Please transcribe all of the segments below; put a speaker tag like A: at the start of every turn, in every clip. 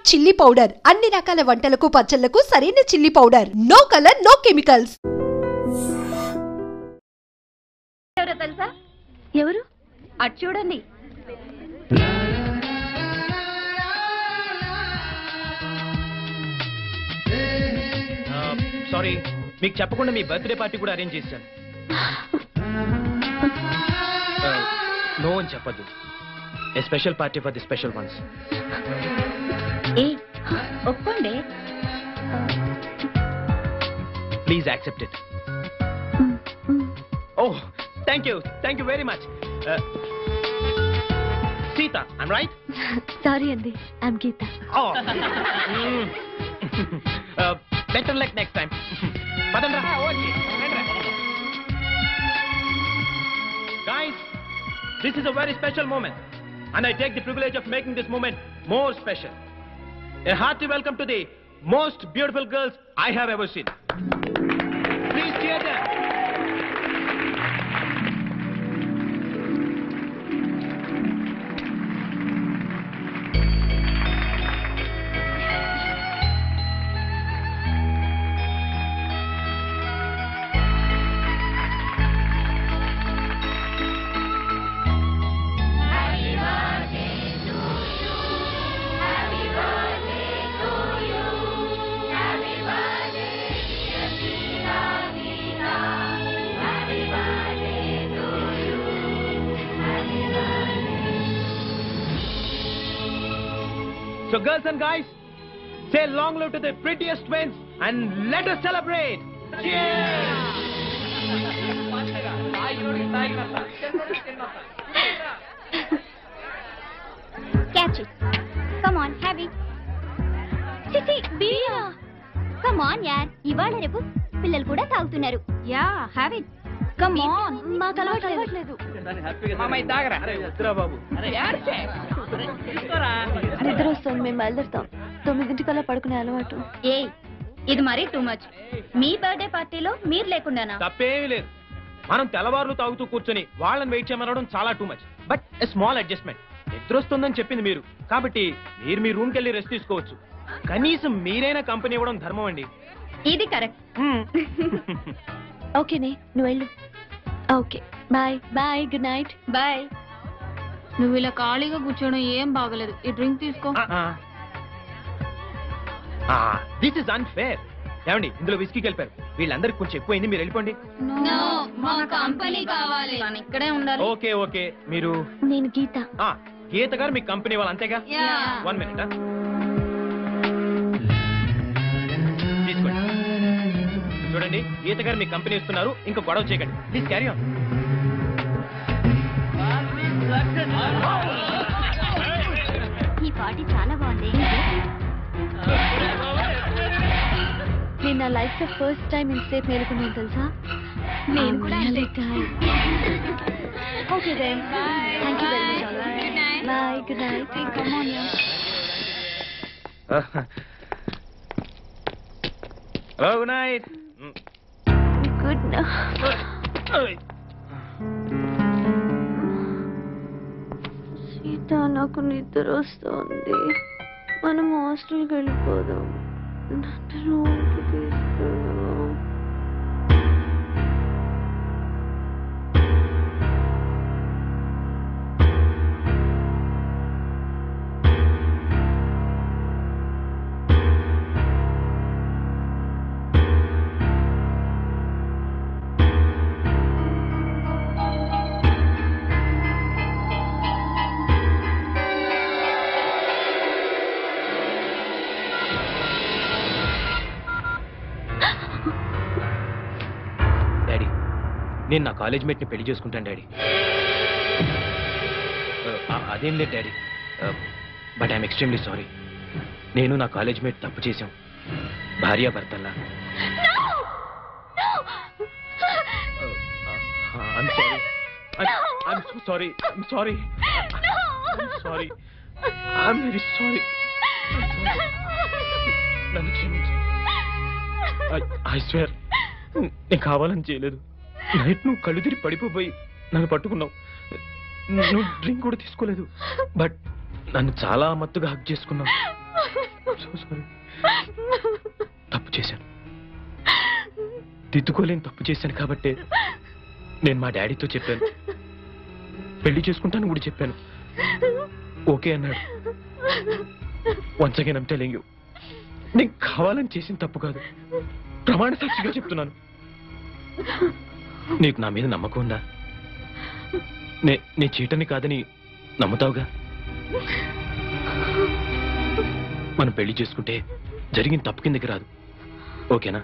A: Chilli powder అన్ని రకాల వంటలకు పచ్చళ్లకు సరైన chilli powder. No colour no chemicals.
B: ఎవరో తెలుసా? ఎవరు? అటు చూడండి.
C: సారీ, మీకు చెప్పకుండా మీ బర్త్డే పార్టీ కూడా అరేంజ్ చేశాను. నో అని చెప్పద్దు. A special party for the special ones.
B: ఒప్పుకోండి.
C: Please accept it. Oh, thank you very much. Seeta, I'm right?
B: Sorry అండి, I'm Geeta.
C: Better luck next time. Padandra. Guys, this is a very special moment, and I take the privilege of making this moment more special. A hearty welcome to the most beautiful girls I have ever seen. Please cheer them. So girls and guys, say long live to the prettiest twins and let us celebrate. Cheers!
B: Catch it. Come on, have it. Sissy, beer. Come on, yaar. ఇవాళ రేపు పిల్లలు కూడా తాగుతున్నారు. Yeah, have it. Come on. మాకు అలవాట్లేదు.
C: మామయ్య తాగరా? అరే వద్దురా బాబు. అరే యార్చే.
B: నిద్ర వస్తుంది, మేము బయలుదేరుతాం. 9 పడుకునే అలవాటు. ఇది మరీ టూ మచ్. మీ బర్త్డే పార్టీలో మీరు లేకుండానా?
C: తప్పేమీ లేదు. మనం తెల్లవారులు తాగుతూ కూర్చొని వాళ్ళని వెయిట్ చేయమనడం చాలా too much. But a small adjustment. నిద్ర వస్తుందని చెప్పింది మీరు, కాబట్టి మీరు మీ రూమ్కి వెళ్ళి రెస్ట్ తీసుకోవచ్చు. కనీసం మీరైనా కంపెనీ ఇవ్వడం ధర్మం అండి.
B: ఇది కరెక్ట్. ఓకేనే, నువ్వు వెళ్ళు. Okay, bye bye, good night. Bye.
D: నువ్వు ఇలా ఖాళీగా కూర్చోడం ఏం బాగలేదు. ఈ డ్రింక్ తీసుకో.
C: This is unfair. ఏమండి, ఇందులో విస్కీ కలిపారు. వీళ్ళందరికి కొంచెం ఎక్కువైంది, మీరు వెళ్ళిపోండి.
D: మా కంపెనీ కావాలి, ఇక్కడే ఉండాలి.
C: ఓకే ఓకే, మీరు?
B: నేను గీత.
C: గీత గారు మీ కంపెనీ వాళ్ళు, అంతేగా? 1 minute. తీసుకోండి. చూడండి, గీత గారు మీ కంపెనీ ఇస్తున్నారు, ఇంకా గొడవ చేయకండి. Please carry on.
B: ఈ పార్టీ చాలా బాగుంది. నేను నా లైఫ్ లో ఫస్ట్ టైం ఇంతసేపు మేలుకున్నాను తెలుసా? నేను కూడా. Okay then, thank you very much. Bye, good night. Come on.
C: Hello, good night.
B: Good night. Sita, నాకు నిద్ర వస్తుంది. మనం హాస్టల్కి వెళ్ళిపోదాం. నన్ను రూమ్కి తీసుకెళ్ళు.
C: నేను నా కాలేజ్ మేట్ని పెళ్లి చేసుకుంటాను డాడీ. అదేం లేదు daddy, but I'm extremely sorry. నేను నా కాలేజ్ మేట్ తప్పు చేశాం, భార్యాభర్తల్లా. I'm sorry. I'm so sorry. I'm sorry. I'm sorry. I'm very sorry. నన్ను క్షమించు. I swear, నేను కావాలని చేయలేదు. నైట్ నువ్వు కళ్ళు తిరిగి పడిపోయి నన్ను పట్టుకున్నావు. నువ్వు డ్రింక్ కూడా తీసుకోలేదు, బట్ నన్ను చాలా మత్తుగా హక్ చేసుకున్నావు. తప్పు చేశాను, దిద్దుకోలేని తప్పు చేశాను కాబట్టి నేను మా డాడీతో చెప్పాను, పెళ్లి చేసుకుంటాను కూడా చెప్పాను. ఓకే అన్నాడు. Once again I'm telling you, నేను కావాలని చేసిన తప్పు కాదు, ప్రమాణ సాక్షిగా చెప్తున్నాను. నీకు నా మీద నమ్మకం ఉందా? నేను చీటని కాదని నమ్ముతావుగా? మనం పెళ్లి చేసుకుంటే జరిగిన తప్పు కిందకి రాదు. ఓకేనా?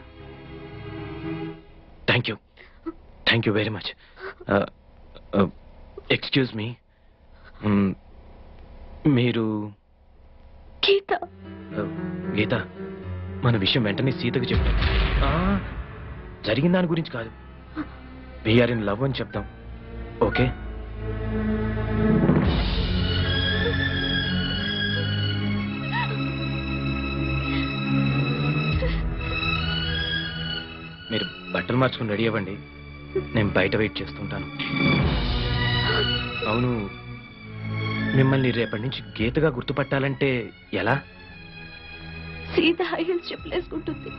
C: Thank you very much. Excuse me, మీరు
B: గీత?
C: గీత, మన విషయం వెంటనే సీతకు చెప్తాం. జరిగిన దాని గురించి కాదు, వీఆర్ ఇన్ లవ్ అని చెప్తాం. ఓకే? మీరు బట్టలు మార్చుకుని రెడీ అవ్వండి, నేను బయట వెయిట్ చేస్తుంటాను. అవును, మిమ్మల్ని రేపటి నుంచి గీతగా గుర్తుపట్టాలంటే ఎలా?
B: సీత హై హీల్స్ చెప్పులేసుకుంటుంది,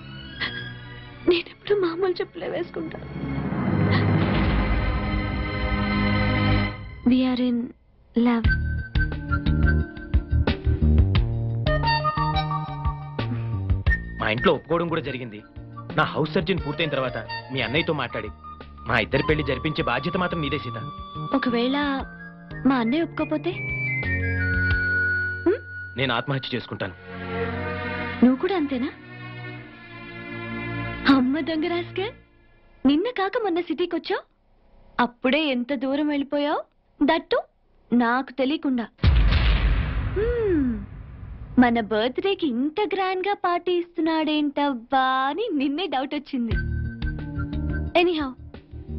B: నేనెప్పుడు మామూలు చెప్పులే వేసుకుంటా. We are in love.
C: మా ఇంట్లో ఒప్పుకోవడం కూడా జరిగింది. నా హౌస్ సర్జన్ పూర్తయిన తర్వాత మీ అన్నయ్యతో మాట్లాడి మా ఇద్దరి పెళ్లి జరిపించే బాధ్యత మాత్రం నీదే సీత.
B: ఒకవేళ మా అన్నయ్య ఒప్పుకోపోతే
C: నేను ఆత్మహత్య చేసుకుంటాను.
B: నువ్వు కూడా అంతేనా? అమ్మ దొంగ రాస్కల్, నిన్న కాక మొన్న సిటీకి వచ్చావు, అప్పుడే ఎంత దూరం వెళ్ళిపోయావు, దట్టు నాకు తెలియకుండా. మన బర్త్డేకి ఇంత గ్రాండ్ గా పార్టీ ఇస్తున్నాడేంటబ్బా అని నిన్నే డౌట్ వచ్చింది. ఎనీహౌ,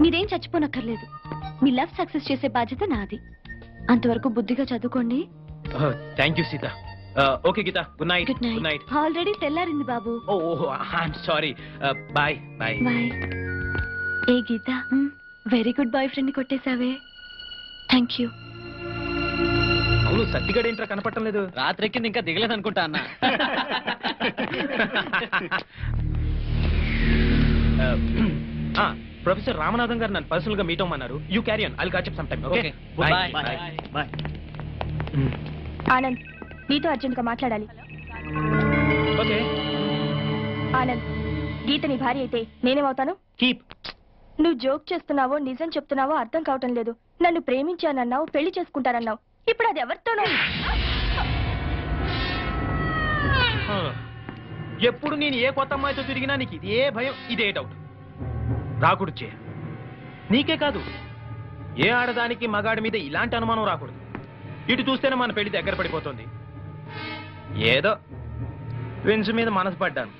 B: మీరేం చచ్చిపోనక్కర్లేదు, మీ లవ్ సక్సెస్ చేసే బాధ్యత నాది. అంతవరకు బుద్ధిగా చదువుకోండి.
C: Thank you Seeta. Okay Geeta, good night.
B: Good night. Already తెల్లారింది బాబు.
C: I'm sorry. Bye bye.
B: Bye. ఏ Geeta, very good boy friend ని కొట్టేశావే. Thank you.
C: అవును, సత్తిగడ ఏంట్రా కనపడటం లేదు?
E: రాత్రికి ఇంకా దిగలేదు అనుకుంటా అన్న.
C: ప్రొఫెసర్ రామనాథన్ గారు నన్ను పర్సనల్ గా మీట్ అవ్వమన్నారు. You carry on, I'll catch up some time. Okay,
E: bye bye.
B: Anand, నీతో అర్జెంట్ గా మాట్లాడాలి.
C: ఓకే.
B: ఆనంద్, గీత నీ భార్య అయితే నేనేమవుతాను?
C: కీప్.
B: నువ్వు జోక్ చేస్తున్నావో నిజం చెప్తున్నావో అర్థం కావటం లేదు. నన్ను ప్రేమించానన్నావు, పెళ్లి చేసుకుంటానన్నావు, ఇప్పుడు అది ఎవరితోనో.
C: ఎప్పుడు నేను ఏ కొత్త అమ్మాయితో తిరిగినా నీకు ఇదే భయం, ఇదే డౌట్. రాకూడదు చే. నీకే కాదు, ఏ ఆడదానికి మగాడి మీద ఇలాంటి అనుమానం రాకూడదు. ఇటు చూస్తేనే మన పెళ్లి దగ్గర పడిపోతుంది. ఏదో విన్స్ మీద మనసు పడ్డాను.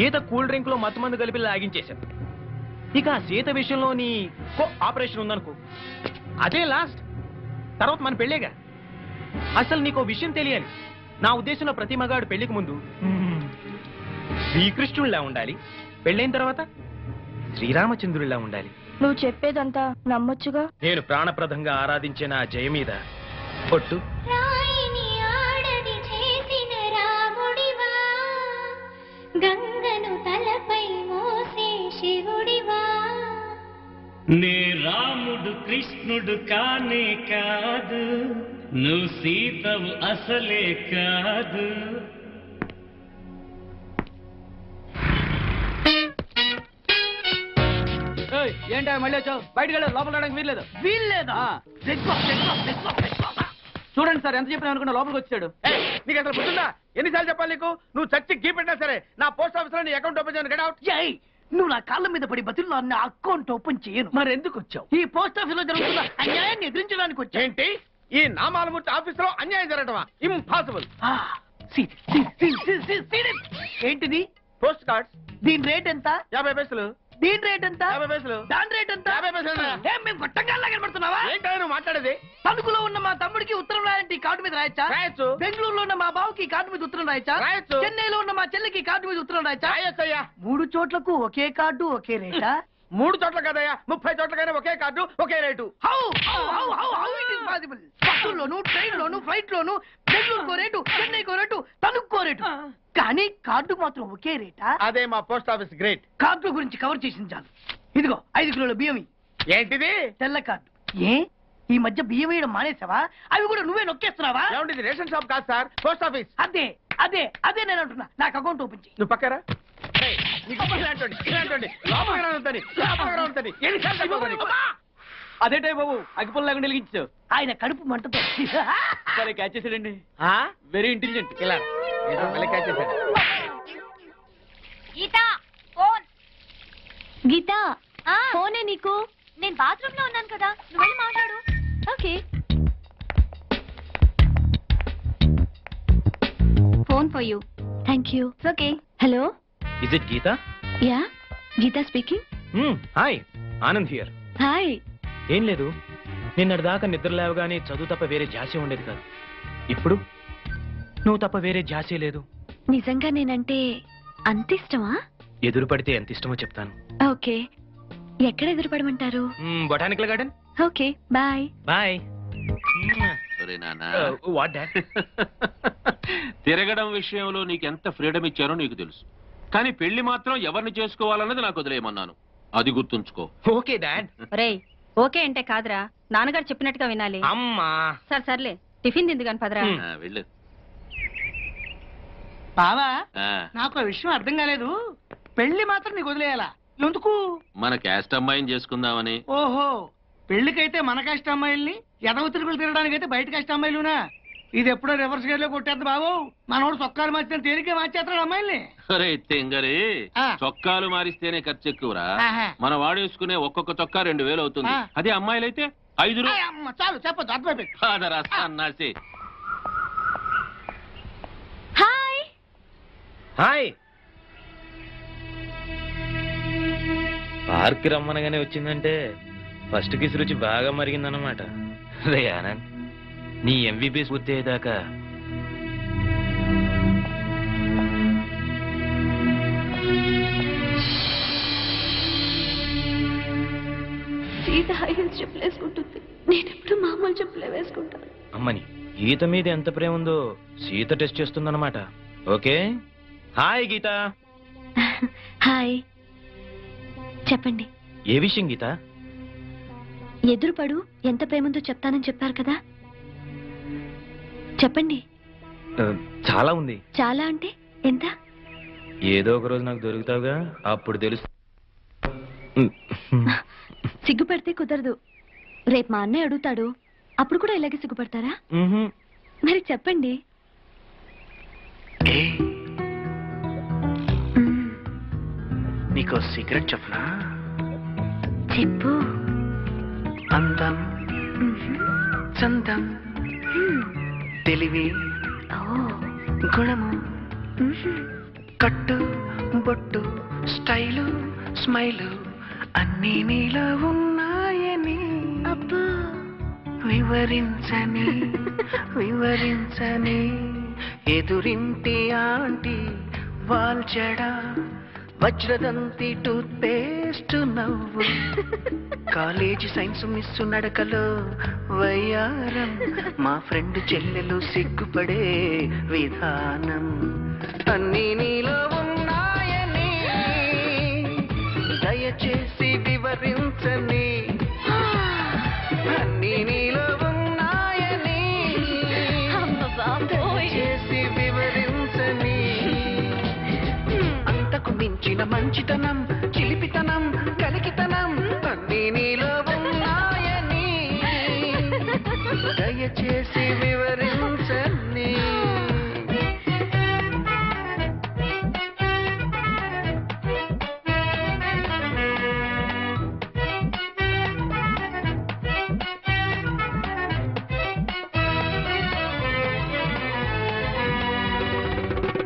C: ఈత కూల్ డ్రింక్ లో మత్తు మందు కలిపి లాగించేశాను. ఇక ఆ సీత విషయంలో నీ ఆపరేషన్ ఉందనుకో, అదే లాస్ట్. తర్వాత మన పెళ్ళేగా. అసలు నీకు విషయం తెలియాలి. నా ఉద్దేశంలో ప్రతి మగాడు పెళ్లికి ముందు శ్రీకృష్ణుడిలా ఉండాలి, పెళ్ళైన తర్వాత శ్రీరామచంద్రుడిలా ఉండాలి.
B: నువ్వు చెప్పేదంతా నమ్మొచ్చుగా.
C: నేను ప్రాణప్రదంగా ఆరాధించే నా జయ మీద పొట్టు.
B: గంగను తలపై మోసే శివుడివా.
E: నే రాముడు కృష్ణుడు కానే కాదు, నువ్వు సీతవు అసలే కాదు. ఏంటా మళ్ళీ వచ్చావు? బయటకు వెళ్ళదు, లోపల రావడానికి వీల్లేదు. వీల్లేదా? చూడండి సార్, ఎంత చెప్పినా అనుకున్నా లోపలికి వచ్చాడు.
C: నీకు అసలు గుర్తుందా? ఎన్నిసార్లు చెప్పాలి నీకు? నువ్వు చచ్చి గీ పెట్టినా సరే నా పోస్ట్ ఆఫీస్ లో నీ అకౌంట్ ఓపెన్ చేయను. Get out.
E: నువ్వు నా కాళ్ళ మీద పడి బతుల్లో నా అకౌంట్ ఓపెన్ చేయను. మరి ఎందుకు వచ్చావు? ఈ పోస్ట్ ఆఫీస్ లో జరుగుతున్న అన్యాయాన్ని ఎదిరించడానికి వచ్చావు.
C: ఏంటి? ఈ నామాలమూర్తి ఆఫీస్ లో అన్యాయం జరగటమా? ఇంపాసిబుల్.
E: ఏంటిది?
C: Post cards.
E: దీని రేట్ ఎంత?
C: 50 పైసలు.
E: దీని రేట్ ఎంత?
C: 50 పైసలు.
E: దాని రేట్ ఎంత?
C: 50 పైసలు.
E: మేము గొట్టంగా కనబడుతున్నావా?
C: ఏంటో నువ్వు మాట్లాడేది?
E: తణుకులో ఉన్న మా తమ్ముడికి ఉత్తరం రాయంటే కార్డు మీద రాయచ్చా?
C: రాయొచ్చు.
E: బెంగళూరులో ఉన్న మా బావుకి కార్డు మీద ఉత్తరం రాయచ్చా?
C: రాయొచ్చు.
E: చెన్నైలో ఉన్న మా చెల్లికి కార్డు మీద ఉత్తరం రాయచ్చా?
C: రాయొచ్చయ్యా.
E: 3 చోట్లకు ఒకే కార్డు ఒకే రేటా?
C: 3 చోట్ల కదయ్యా, 30 చోట్లకైనా ఒకే కార్డు ఒకే రేటు.
E: బస్సుల్లోను, ట్రైన్ లోను, ఫ్లైట్ లోను, బెంగళూరుకో రేటు, చెన్నైకో రేటు, తణుక్కో రేటు. రేటు కానీ కార్డు మాత్రం ఒకే రేటా?
C: అదే మా పోస్ట్ ఆఫీస్ గ్రేట్.
E: కార్డు గురించి కవర్ చేసింది చాలు. ఇదిగో 5 కిలోల బియ్యం.
C: ఏంటిది?
E: తెల్ల కార్డు. ఏ ఈ మధ్య బియ్యం వేయడం మానేసావా? అవి కూడా నువ్వే నొక్కేస్తున్నావా?
C: ఏమండి, రేషన్ షాప్ కాదు సార్, పోస్ట్ ఆఫీస్.
E: అదే అదే అదే నేను అంటున్నా. నాకు అకౌంట్ ఓపెన్ చేయి.
C: నువ్వు పక్కరా.
F: అదే టైం బాబు, అగ్గిపుల్ల లేకుండా వెలిగించావు.
E: ఆయన కడుపు మంటతో
F: సరే క్యాచ్ చేసాడండి. Very intelligent.
C: ఇలా క్యాచ్ చేశాడు.
B: గీతా ఫోన్. గీతా ఫోనే నీకు. నేను బాత్రూమ్ లో ఉన్నాను కదా, నువ్వు వెళ్ళి మాట్లాడు. Okay. Phone for you. Thank you. Okay. Hello,
C: is it Geeta?
B: Yeah Geeta speaking.
C: Hi, Anand here.
B: Hi.
C: ఏం లేదు, నిన్నటిదాకా నిద్ర లేవగానే చదువు తప్ప వేరే ధ్యాసే ఉండేది కాదు. ఇప్పుడు నువ్వు తప్ప వేరే ధ్యాసే లేదు.
B: నిజంగా నేనంటే అంత ఇష్టమా?
C: ఎదురు పడితే ఎంత ఇష్టమో చెప్తాను.
B: ఓకే, ఎక్కడ ఎదురుపడమంటారు?
C: Botanical garden.
B: Okay, bye.
C: Bye. What dad?
G: తిరగడం విషయంలో నీకెంత ఫ్రీడమ్ ఇచ్చారో నీకు తెలుసు, కానీ పెళ్లి మాత్రం ఎవరిని చేసుకోవాలన్నది నాకు వదిలేయమన్నాను. అది గుర్తుంచుకో.
C: Okay dad.
D: రేయ్, ఓకే అంటే కాదురా, నాన్నగారు చెప్పినట్టుగా వినాలి.
C: అమ్మా.
D: సర్లే, టిఫిన్ తింది కాని పదరా.
G: వెళ్ళు.
E: బావా,
G: ఆ,
E: నాకు ఆ విషయం అర్థం కాలేదు. పెళ్లి మాత్రం నీకు వదిలేయాలా? ఎందుకు?
G: మన క్యాస్ట్ అమ్మాయిని చేసుకుందామని.
E: ఓహో, పెళ్లికైతే మన కష్ట అమ్మాయిల్ని, ఎదవ తిరుగులు తిరగడానికైతే బయట కష్ట అమ్మాయిలునా? ఇది ఎప్పుడో రివర్స్ గేర్ లో కొట్టేద్దు బాబు. మనోడు చొక్కాలు మార్చిన తేలికే మార్చేస్తాడు అమ్మాయిల్ని.
G: అరే తెంగరే,
E: ఆ.
G: చొక్కాలు మారిస్తేనే ఖర్చు ఎక్కువరా.
E: ఆహా.
G: మన వాడేసుకునే ఒక్కొక్క చొక్కా 2000 అవుతుంది.
E: ఆ.
G: అదే అమ్మాయిలైతే 5
E: ఏయ్ అమ్మ, చాలు చెప్పొద్దు, అర్థమైపోయింది.
G: అన్నాసి.
B: హాయ్.
C: హాయ్. పార్క్ రమ్మనగానే వచ్చిందంటే ఫస్ట్ కిస్ రుచి బాగా మరిగిందన్నమాట. రే ఆనంద్, నీ ఎంబీబీఎస్ పూర్తి అయ్యేదాకా
B: సీత హై హీల్స్ చెప్పులు వేసుకుంటుంది, నేను ఎప్పుడు మామూలు చెప్పులే వేసుకుంటాను.
C: అమ్మని గీత మీద ఎంత ప్రేమ ఉందో సీత టెస్ట్ చేస్తుందన్నమాట. ఓకే. హాయ్ గీత.
B: హాయ్. చెప్పండి.
C: ఏ విషయం గీత?
B: ఎదురుపడు, ఎంత ప్రేమంతో చెప్తానని చెప్పారు కదా, చెప్పండి.
C: చాలా ఉంది.
B: చాలా అంటే ఎంత?
C: ఏదో ఒక రోజు నాకు దొరుకుతావుగా, అప్పుడు తెలుసు.
B: సిగ్గుపడితే కుదరదు. రేపు మా అన్నయ్య అడుగుతాడు, అప్పుడు కూడా ఇలాగే సిగ్గుపడతారా? మరి చెప్పండి.
F: నీకో సీక్రెట్ చెప్పనా?
B: చెప్పు.
F: అందం, చందం, తెలివి, గుణము, కట్టు బొట్టు, స్టైలు, స్మైలు అన్నీ నీలో ఉన్నాయని
B: అబ్బా,
F: వివరించని వివరించని ఎదురింటి ఆంటీ వాల్చడా వజ్రదంతి టూత్ పేస్ట్ నవ్వు కాలేజీ సైన్స్ మిస్ నడకలో వయ్యారం మా ఫ్రెండ్ చెల్లెలు సిగ్గుపడే విధానం అన్నీ నీలో ఉన్నాయని దయచేసి వివరించని అన్నీ నీలో ఉన్నాయని దయచేసి వివరించని అంతకు మించిన మంచితనం చిలిపితనం కలికితనం అన్నీ నీలో ఉన్నాయని దయచేసి వివరించని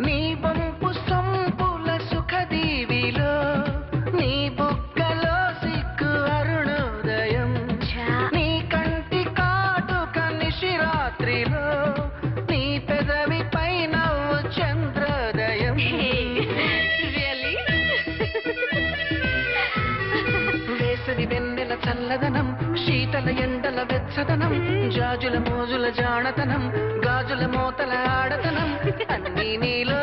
F: నీ వంపు సొంపుల సుఖదీవిలో నీ బుగ్గలో సిగ్గు అరుణోదయం నీ కంటి కాటుక నిశిరాత్రిలో నీ పెదవి పైన చంద్రోదయం వేసవి వెన్నెల చల్లదనం శీతల ఎండల వెచ్చదనం జాజుల మోజుల జానతనం గాజుల మోతల ఆడతనం అన్నీ నీలో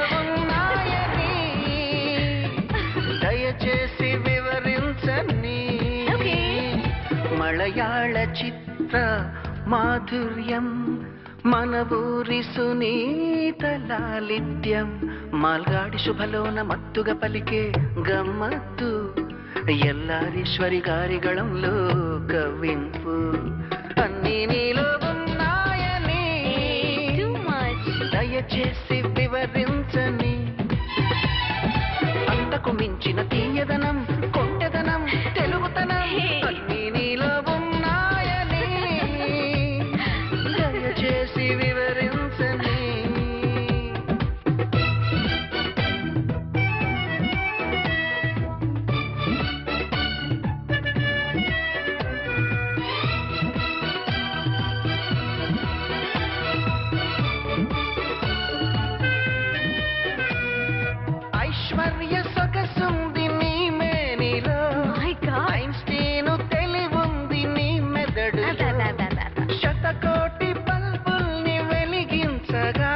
H: మలయాళ చిత్ర మాధుర్యం మన ఊరి సునీత లాలిత్యం మాల్గాడి శుభలోన మత్తుగా పలికే గమ్మత్తు ఎల్లారీశ్వరి గారి గళంలో కవ్వింపు అన్నీ నీలో ఉన్నాయని దయచేసి వివరించని అంతకు మించిన తీయదనం కొంటెదనం తెలుగుతనం అన్నీ నీలో ఉన్నాయని దయచేసి వివరించని ఐశ్వర్య సొగసుంది నీ మేనిలో ఐన్స్టీను తెలివుంది నీ మెదడు శతకోటి బల్బుల్ని వెలిగించగా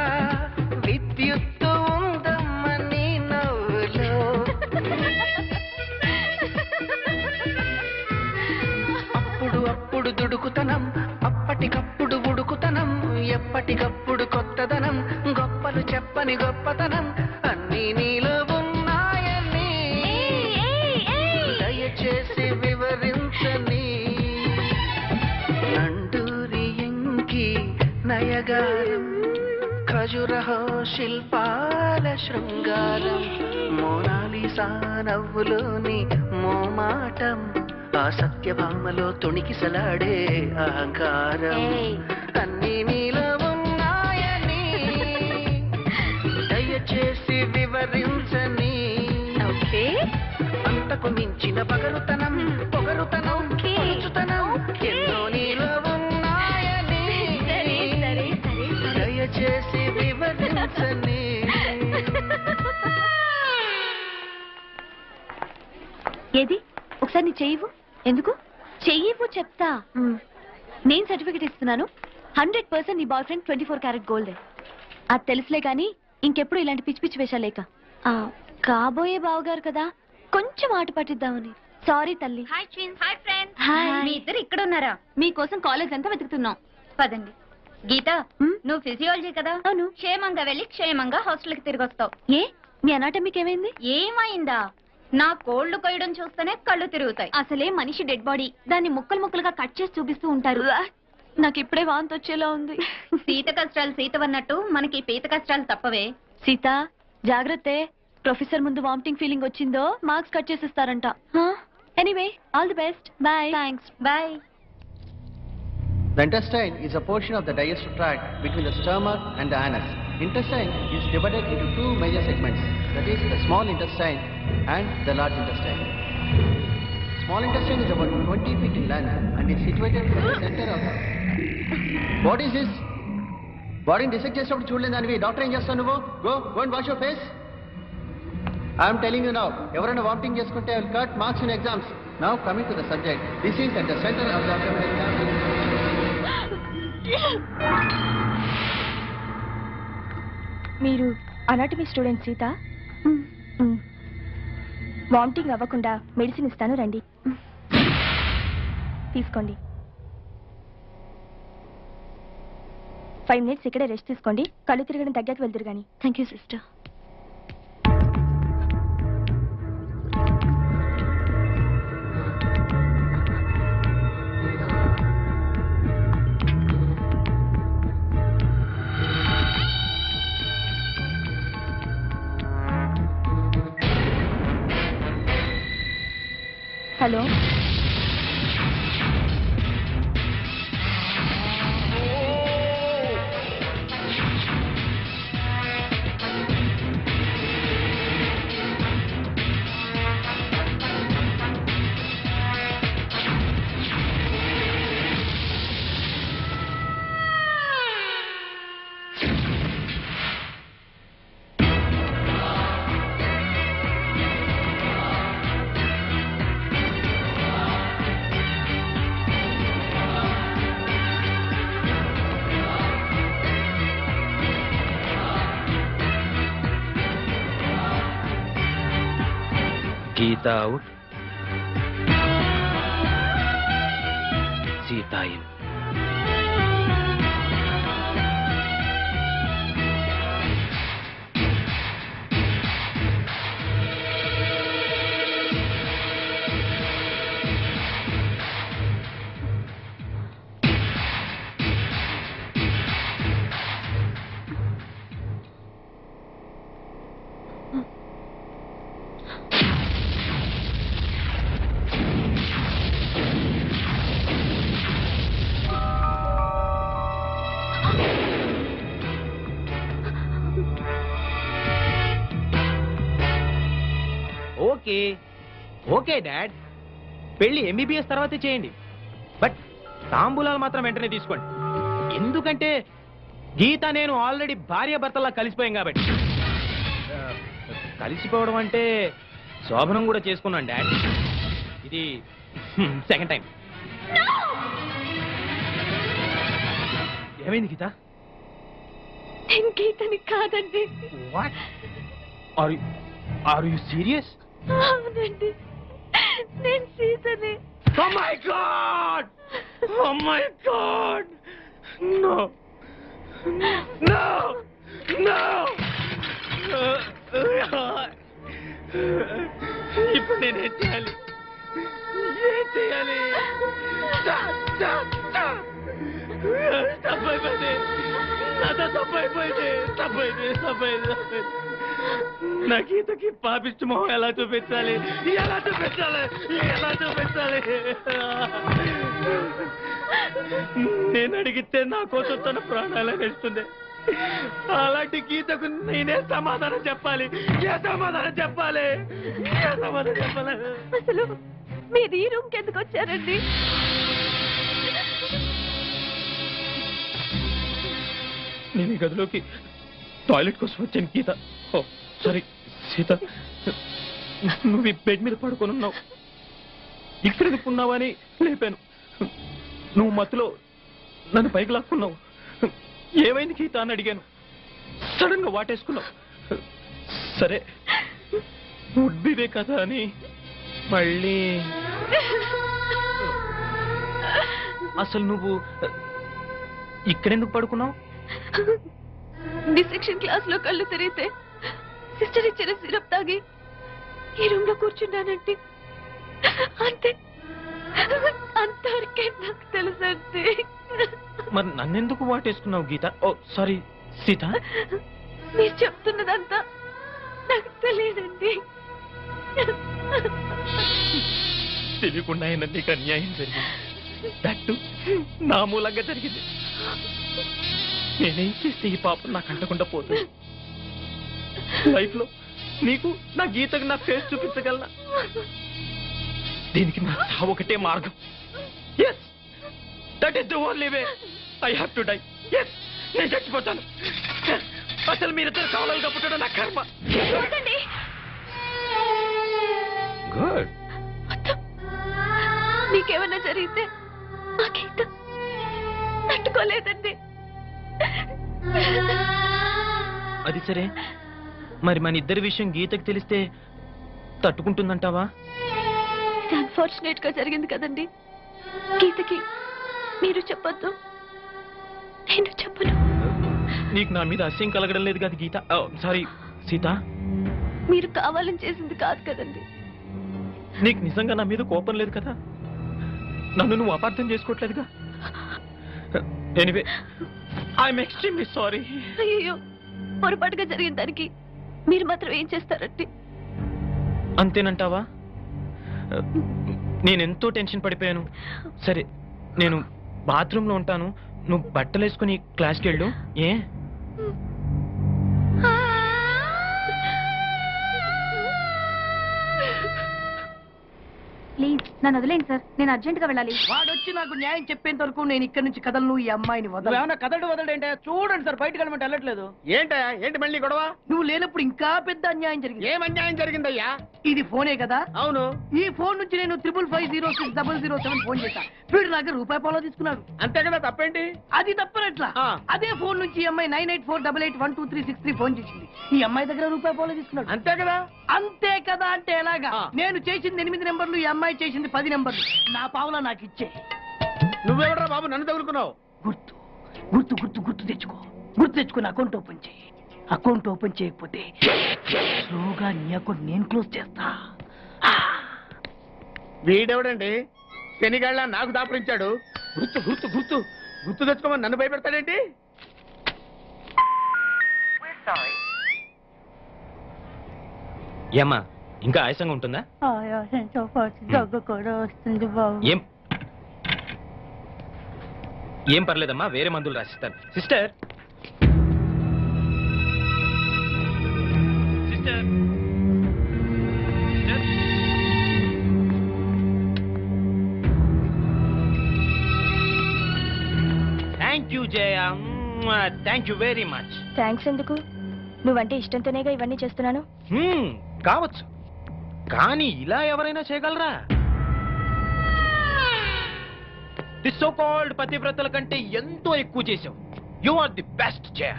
H: విద్యుత్తు ఉందమ్మ నీ నవ్వులో అప్పుడు అప్పుడు దుడుకుతనం అప్పటికప్పుడు ఉడుకుతనం ఎప్పటికప్పుడు కొత్తదనం గొప్పలు చెప్పని గొప్పతనం అన్నీ నీలో ఉన్నాయని దయచేసి వివరించని నండూరి ఎంకి నయగారం ఖజురహో శిల్పాల శృంగారం మోనాలిసా నవ్వులోని మోమాటం ఆ సత్యభామలో తొణికిసలాడే అహంకారం అన్నీ నీలో ఉన్నాయని దయచేసి వివరించని అంతకు మించిన పగరుతనం పొగరుతనం పొలుచుతనం ఎన్నో నీలో ఉన్నాయని దయచేసి వివరించని
B: ఏది ఒకసారి నీ చెయ్యవు ఎందుకు చెయ్యవు చెప్తా నేను సర్టిఫికెట్ ఇస్తున్నాను 100% నీ బాయ్ ఫ్రెండ్ 24 క్యారెట్ గోల్డ్ అది తెలుసులే కానీ ఇంకెప్పుడు ఇలాంటి పిచ్చి పిచ్చి వేషాలేక కాబోయే బావగారు కదా కొంచెం ఆట పట్టిద్దామని సారీ తల్లి.
I: Hi twins, hi friends.
B: Hi.
I: మీ ఇద్దరు ఇక్కడ ఉన్నారా?
B: మీకోసం కాలేజ్ అంతా వెతుకుతున్నాం.
I: పదండి. గీత, నువ్వు ఫిజియాలజీ కదా?
B: అవును.
I: క్షేమంగా వెళ్ళి క్షేమంగా హాస్టల్కి తిరిగి వస్తావు.
B: ఏ మీ అనాటమీకి ఏమైంది?
I: ఏమైందా? నా కోళ్లు కొయ్యడం చూస్తేనే కళ్ళు తిరుగుతాయి.
B: అసలే మనిషి డెడ్ బాడీ, దాన్ని ముక్కలు ముక్కలుగా కట్ చేసి చూపిస్తూ ఉంటారు. నాకు ఇప్పుడే వాంతి వచ్చేలా ఉంది.
I: సీత కష్టాలు సీతవన్నట్టు మనకి పీత కష్టాలు తప్పవే.
B: సీత జాగ్రత్త, ప్రొఫెసర్ ముందు వామిటింగ్ ఫీలింగ్ వచ్చిందో మార్క్స్ కట్ చేసిస్తారంట. Anyway all the best. Bye. Thanks.
I: Bye.
J: The intestine is a portion of the digestive tract between the stomach and the anus. Intestine is divided into two major segments, that is the small intestine and the large intestine. Small intestine is about 20 feet in length and is situated at the center of the... What is this? Body dissect చేసినప్పుడు చూడలేదు దానివి. Doctor ఏం చేస్తావు నువ్వు? Go and wash your face. I am telling you now, ఎవరైనా vomiting చేసుకుంటే I will cut marks in exams. Now coming to the subject, this is at the center of the abdominal cavity.
B: మీరు anatomy student Sita? Vomiting అవ్వకుండా medicine ఇస్తాను, రండి తీసుకోండి. 5 minutes ఇక్కడే rest తీసుకోండి, కళ్ళు తిరగడం తగ్గాక వెళ్తురు కానీ. Thank you sister. Hello,
C: Geeta out. సీతాయి. ఓకే డాడ్, పెళ్లి ఎంబీబీఎస్ తర్వాతే చేయండి, బట్ తాంబూలాలు మాత్రం వెంటనే తీసుకోండి. ఎందుకంటే గీత నేను ఆల్రెడీ భార్యాభర్తలా కలిసిపోయాం కాబట్టి. కలిసిపోవడం అంటే శోభనం కూడా చేసుకున్నాను డాడ్. ఇది సెకండ్ టైం. ఏమైంది గీత?
B: నేను గీతని కాదండి.
C: What are you serious?
B: అవునండి, నేను సీతని.
C: Oh my God! Oh my God! No! No! No! ఇప్పుడు నేనేం చేయాలి? ఏం చేయాలి? తప్పైపోయింది, నాతో తప్పైపోయింది. నా గీతకి పాపిష్టి మొహం ఎలా చూపించాలి? నేను అడిగితే నా కోసం తన ప్రాణాలు వేస్తుంది. అలాంటి గీతకు నేనే సమాధానం చెప్పాలి.
B: అసలు మీరు ఈ రూమ్కి ఎందుకు వచ్చారండి?
C: నేను ఈ గదిలోకి టాయిలెట్ కోసం వచ్చాను గీత. ఓ సారీ సీత, నువ్వు ఈ బెడ్ మీద పడుకొని ఉన్నావు, ఇక్కడ ఎందుకున్నావని లేపాను. నువ్వు మత్తులో నన్ను పైకి లాక్కున్నావు. ఏమైంది గీత అని అడిగాను. సడన్ గా వాటేసుకున్నావు. సరే ఉడ్బివే కదా అని మళ్ళీ. అసలు నువ్వు ఇక్కడెందుకు పడుకున్నావు?
B: డిసెక్షన్ క్లాస్ లో కళ్ళు తిరిగితే సిస్టర్ ఇచ్చిన సిరప్ తాగి ఈ రూమ్ లో కూర్చున్నానంటే అంతే, అంతవరకే నాకు తెలుసండి.
C: మరి నన్నెందుకు వాటేసుకున్నావు గీత? ఓ సారీ సీత.
B: మీరు చెప్తున్నదంతా నాకు తెలియదండి.
C: తెలియకుండా అయినా నీకు అన్యాయం జరిగింది. దట్టు నా మూలంగా జరిగింది. నేనేం చేస్తే ఈ పాపం నాకు అంటకుండా పోతుంది? లైఫ్ లో నీకు నా గీతకు నా ఫేస్ చూపించగలనా? దీనికి నా చావు ఒకటే మార్గం. Yes, that is the only way. I have to die. Yes, నేను చచ్చిపోతాను. అసలు మీరిద్దరు కావాలని పుట్టడం నా కర్మ. గుడ్.
B: మీకేమన్నా జరిగితే ఆ గీత తట్టుకోలేదండి.
C: అది సరే, మరి మన ఇద్దరి విషయం గీతకు తెలిస్తే తట్టుకుంటుందంటావా?
B: అన్ఫార్చునేట్ గా జరిగింది కదండి. గీతకి మీరు చెప్పొద్దు, నేను చెప్పను.
C: నీకు నా మీద అసహ్యం కలగడం లేదు కదా గీత? సారీ సీత.
B: మీరు కావాలని చేసింది కాదు కదండి.
C: నీకు నిజంగా నా మీద కోపం లేదు కదా? నన్ను నువ్వు అపార్థం చేసుకోవట్లేదుగా? Anyway, I'm extremely sorry.
B: అయ్యో, పొరపాటుగా జరిగిన దానికి మీరు మాత్రం ఏం చేస్తారండి?
C: అంతేనంటావా? నేనెంతో టెన్షన్ పడిపోయాను. సరే, నేను బాత్రూంలో ఉంటాను, నువ్వు బట్టలు వేసుకుని క్లాస్కి వెళ్ళు. ఏ?
I: ప్లీజ్ నన్ను వదిలేండి సార్, నేను అర్జెంట్ గా వెళ్ళాలి.
E: వాడొచ్చి నాకు న్యాయం చెప్పేంత వరకు నేను ఇక్కడ నుంచి కదలను. ఈ అమ్మాయిని వదలనా? వదలంటే చూడండి సార్, బయటకు వెళ్ళమంటే వెళ్ళట్లేదు.
F: ఏంటి మళ్ళీ గొడవ?
E: నువ్వు లేనప్పుడు ఇంకా పెద్ద అన్యాయం జరిగింది.
F: ఏం అన్యాయం జరిగిందయ్యా?
E: ఇది ఫోనే కదా?
F: అవును.
E: ఈ ఫోన్ నుంచి నేను 555060007 ఫోన్ చేశా. వీడు నాకు ₹1 తీసుకున్నాడు.
F: అంతే కదా, తప్పేంటి?
E: అది తప్పనట్లా. అదే ఫోన్ నుంచి ఈ అమ్మాయి 984888123363 ఫోన్ చేసింది. ఈ అమ్మాయి దగ్గర ₹1 తీసుకున్నాడు.
F: అంతే కదా?
E: అంతే కదా అంటే ఎలాగా? నేను చేసింది 8 నెంబర్లు, ఈ అమ్మాయి చేసింది 10 నెంబర్లు. నా పావులా నాకు ఇచ్చే. నువ్వెవడరా బాబు నన్ను తగులుకున్నావు? గుర్తు గుర్తు గుర్తు గుర్తు తెచ్చుకో. గుర్తు తెచ్చుకుని అకౌంట్ ఓపెన్ చేయి. అకౌంట్ ఓపెన్ చేయకపోతే స్లోగా నీ అకౌంట్ నేను క్లోజ్ చేస్తా. వీడెవడండి శనిగాళ్ళ నాకు దాపరించాడు? గుర్తు గుర్తు గుర్తు గుర్తు తెచ్చుకోమని నన్ను భయపెడతాడేంటి?
C: ఏమ్మా ఇంకా ఆయాసంగా ఉంటుందా?
K: ఆయాసంతో పాటు దగ్గు కూడా వస్తుంది బాబు.
C: ఏం పర్లేదమ్మా, వేరే మందులు రాసిస్తాను. Sister sister thank you Jaya, thank you very much.
B: Thanks ఎందుకు? నువ్వంటే ఇష్టంతోనేగా ఇవన్నీ చేస్తున్నాను.
C: కావచ్చు, కానీ ఇలా ఎవరైనా చేయగలరా? ది సో కాల్డ్ పతివ్రతల కంటే ఎంతో ఎక్కువ చేసావు. You are the best Jaya,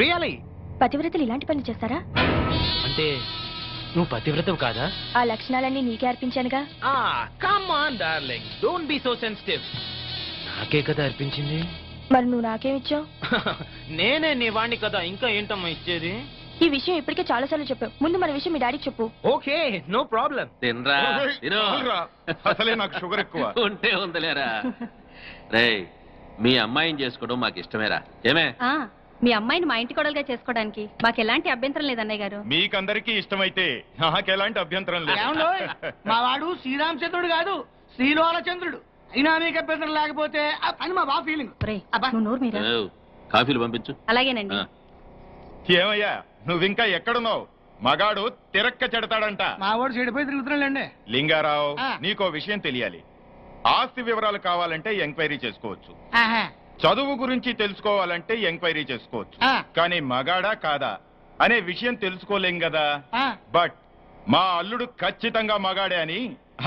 C: really.
B: పతివ్రతలు ఇలాంటి పనులు చేస్తారా?
C: అంటే నువ్వు పతివ్రతవు కాదా?
B: ఆ లక్షణాలన్నీ నీకే అర్పించానుగా.
C: Come on darling, don't be so sensitive. నాకే కదా అర్పించింది.
B: మరి నువ్వు నాకేమిచ్చావు?
C: నేనే నీ వాణ్ణి కదా, ఇంకా ఏంటమ్మా ఇచ్చేది?
B: ఈ విషయం ఇప్పటికే చాలా సార్లు చెప్పావు. ముందు మన విషయం మీ డాడీకి చెప్పు.
C: Okay, no problem.
G: తినరా తిను.
L: అసలే నాకు షుగర్ ఎక్కువ.
G: ఉంటే ఉందలేరా. రేయ్, మీ అమ్మాయిని చేసుకోవడం మాకు ఇష్టమేరా. ఏమే?
I: మీ అమ్మాయిని మా ఇంటి కొడలుగా చేసుకోవడానికి మాకు ఎలాంటి అభ్యంతరం లేదు అన్నయ్య గారు.
L: మీకందరికీ ఇష్టమైతే నాకెలాంటి అభ్యంతరం లేదు.
E: మా వాడు శ్రీరామచంద్రుడు కాదు, శ్రీలోలచంద్రుడు. అయినా మీకు అభ్యంతరం లేకపోతే అని మా బాబు ఫీలింగ్.
G: కాఫీలు పంపించు.
I: అలాగేనండి.
L: ఏమయ్యా, నువ్వింకా ఎక్కడున్నావు? మగాడు తిరక్క చెడతాడంట.
E: మా వాడు చెడిపోయి తిరుగుతున్నాడండి.
L: లింగారావు, నీకో విషయం తెలియాలి. ఆస్తి వివరాలు కావాలంటే ఎంక్వైరీ చేసుకోవచ్చు, చదువు గురించి తెలుసుకోవాలంటే ఎంక్వైరీ చేసుకోవచ్చు, కానీ మగాడా కాదా అనే విషయం తెలుసుకోలేం కదా. బట్ మా అల్లుడు ఖచ్చితంగా మగాడే అని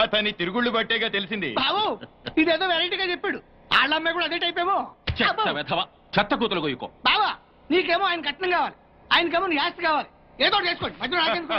L: అతని తిరుగుళ్ళు బట్టేగా తెలిసింది.
E: బాబు ఇదేదో వెరైటీగా చెప్పాడు. వాళ్ళ అమ్మాయి కూడా అదే టైప్ ఏమో.
G: చెత్త కూతురు గోయుకో.
E: బావా నీకేమో ఆయన కట్నం కావాలి, ఆయనకేమో నీ ఆస్తి కావాలి. ఏదో చేసుకోండి, మధ్యలో నాకెందుకు?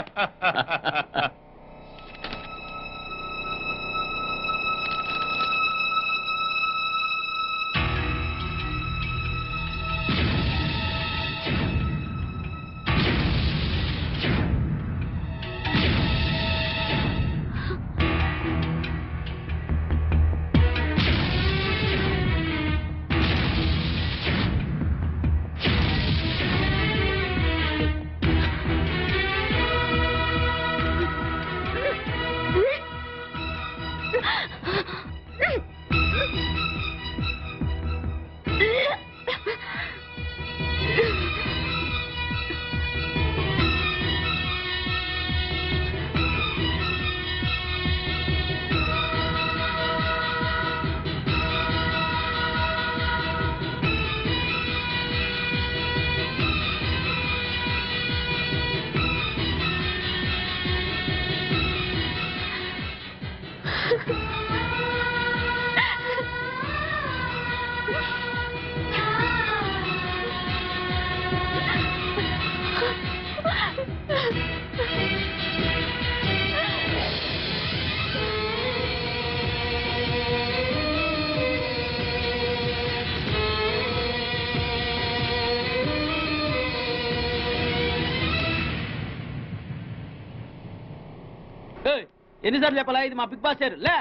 F: ఎన్నిసార్లు చెప్పాలా, ఇది మా బిగ్ బాస్ సార్. లే,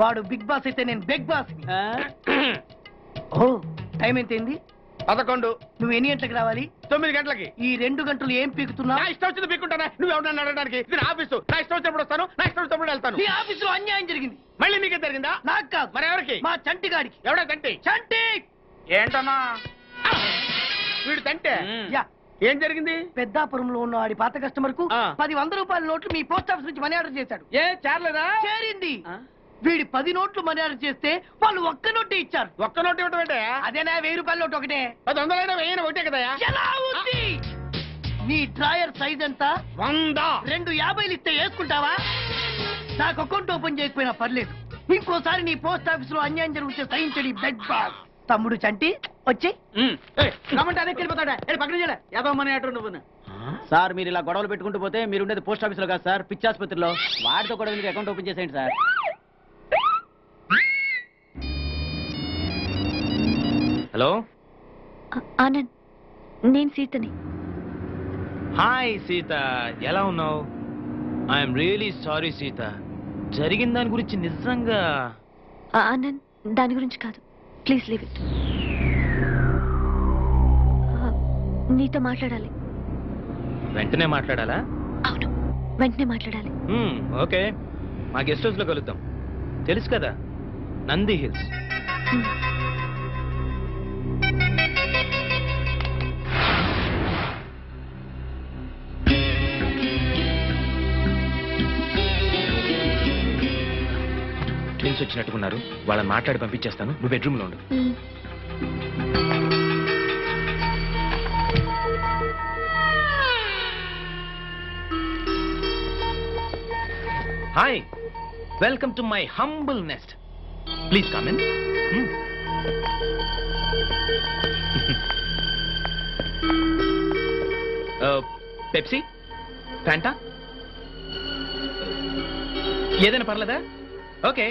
E: వాడు బిగ్ బాస్ అయితే నేను బిగ్ బాస్. ఓ టైం ఎంతైంది? 11. నువ్వు ఎన్ని గంటలకు రావాలి? 9 గంటలకి. ఈ 2 గంటలు ఏం పీకుతున్నా? నా ఇష్టం వచ్చింది పీక్కుంటానా? నువ్వు ఎవరన్నా అడగడానికి? ఇది నా ఆఫీసు. నా ఇష్టం వచ్చినప్పుడు వస్తాను, నా ఇష్టం వచ్చినప్పుడు వెళ్తాను. ఈ ఆఫీసులో అన్యాయం జరిగింది. మళ్ళీ మీకే జరిగిందా? నాకు కాదు. మరి ఎవరికి? మా చంటి గాడికి. ఎవడా చంటి? చంటి ఏంటన్నా వీడు తంటే? ఏం జరిగింది? పెద్దాపురంలో ఉన్న వాడి పాత కస్టమర్ కు 10 రూపాయల నోట్లు మీ పోస్ట్ ఆఫీస్ నుంచి మనీ ఆర్డర్ చేశాడు. ఏ చేరలేదా? చేరింది. వీడి 10 నోట్లు మనీ ఆర్డర్ చేస్తే వాళ్ళు ఒక్క నోటు ఇచ్చారు. ఒక్క నోటు ఇవ్వటం ఏంటే? అదేనా 1000 రూపాయల నోటు ఒకటే. 100 1000 ఒకటే కదా. ఎలా ఉంది? నీ డ్రాయర్ సైజ్ ఎంత? 100. 2 50లు ఇస్తే వేసుకుంటావా? నాకు అకౌంట్ ఓపెన్ చేయకపోయినా పర్లేదు. ఇంకోసారి నీ పోస్ట్ ఆఫీస్ లో అన్యాయం జరిగితే సహించడి బెడ్ బాస్. తమ్ముడు చంటి వచ్చి రమ్మంటే అదే వెళ్ళిపోతాడా? పక్కన చేయలే యాదవమని అటు నువ్వు.
F: సార్ మీరు ఇలా గొడవలు పెట్టుకుంటూ పోతే మీరు ఉండేది పోస్ట్ ఆఫీస్ లో కాదు సార్, పిచ్చాసుపత్రిలో. వాడితో కూడా అకౌంట్ ఓపెన్ చేసేయండి సార్.
C: హలో
B: ఆనంద్, నేను సీతని.
C: హాయ్ సీత, ఎలా ఉన్నావు? ఐఎమ్ రియలీ సారీ సీత, జరిగిన దాని గురించి నిజంగా.
B: ఆనంద్, దాని గురించి కాదు, ప్లీజ్ లీవ్ ఇట్. నీతో మాట్లాడాలి.
C: వెంటనే మాట్లాడాలా?
B: అవును, వెంటనే మాట్లాడాలి.
C: ఓకే, మా గెస్ట్ హౌస్ లో కలుద్దాం. తెలుసు కదా, నంది హిల్స్. ట్విన్స్ వచ్చినట్టుకున్నారు, వాళ్ళని మాట్లాడి పంపించేస్తాను. నువ్వు బెడ్రూమ్ లో ఉండు. Hi, welcome to my humble nest. Please come in. Pepsi, Fanta, ఏదైనా పర్లేదా? Okay.